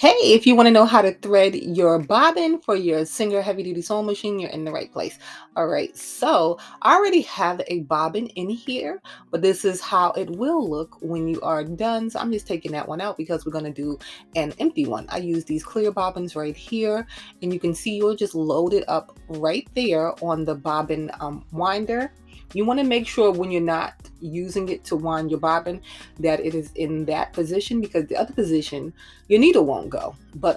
Hey, if you want to know how to thread your bobbin for your Singer heavy duty sewing machine, you're in the right place. All right, so I already have a bobbin in here, but this is how it will look when you are done. So I'm just taking that one out because we're going to do an empty one. I use these clear bobbins right here, and you can see you'll just load it up right there on the bobbin winder. You want to make sure when you're not using it to wind your bobbin that it is in that position, because the other position your needle won't go. But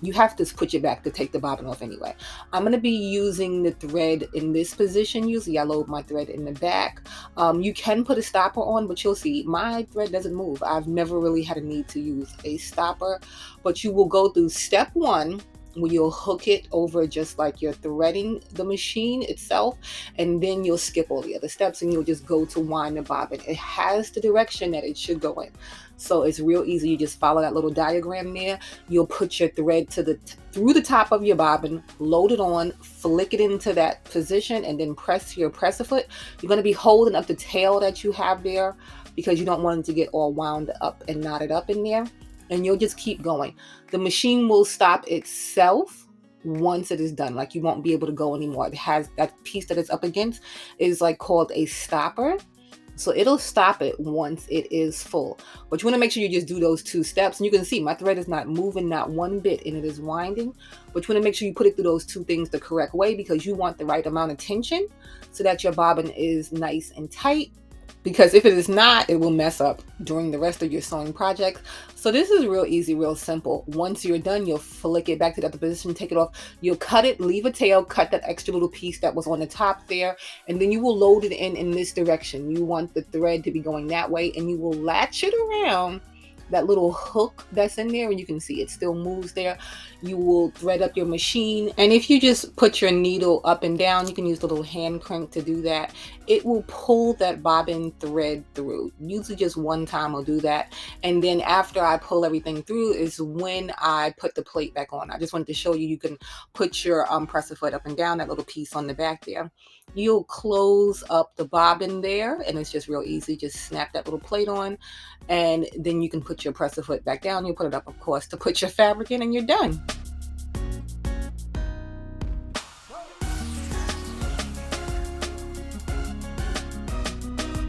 you have to put it back to take the bobbin off anyway. I'm going to be using the thread in this position. Usually I load my thread in the back. You can put a stopper on, but you'll see my thread doesn't move. I've never really had a need to use a stopper, but you will go through step one where you'll hook it over just like you're threading the machine itself, and then you'll skip all the other steps and you'll just go to wind the bobbin. It has the direction that it should go in, so it's real easy. You just follow that little diagram there. You'll put your thread through the top of your bobbin, load it on, flick it into that position, and then press your presser foot. You're going to be holding up the tail that you have there because you don't want it to get all wound up and knotted up in there, and you'll just keep going. The machine will stop itself once it is done. Like, you won't be able to go anymore. It has that piece that it's up against is like called a stopper. So it'll stop it once it is full. But you want to make sure you just do those two steps. And you can see my thread is not moving, not one bit, and it is winding. But you want to make sure you put it through those two things the correct way, because you want the right amount of tension so that your bobbin is nice and tight, because if it is not, it will mess up during the rest of your sewing project. So this is real easy, real simple. Once you're done, you'll flick it back to the other position, take it off. You'll cut it, leave a tail, cut that extra little piece that was on the top there, and then you will load it in this direction. You want the thread to be going that way, and you will latch it around that little hook that's in there, and you can see it still moves there. You will thread up your machine, and if you just put your needle up and down, you can use the little hand crank to do that. It will pull that bobbin thread through. Usually just one time I'll do that, and then after I pull everything through is when I put the plate back on. I just wanted to show you can put your presser foot up and down, that little piece on the back there. You'll close up the bobbin there, and it's just real easy. Just snap that little plate on, and then you can put your presser foot back down. You put it up, of course, to put your fabric in, and you're done.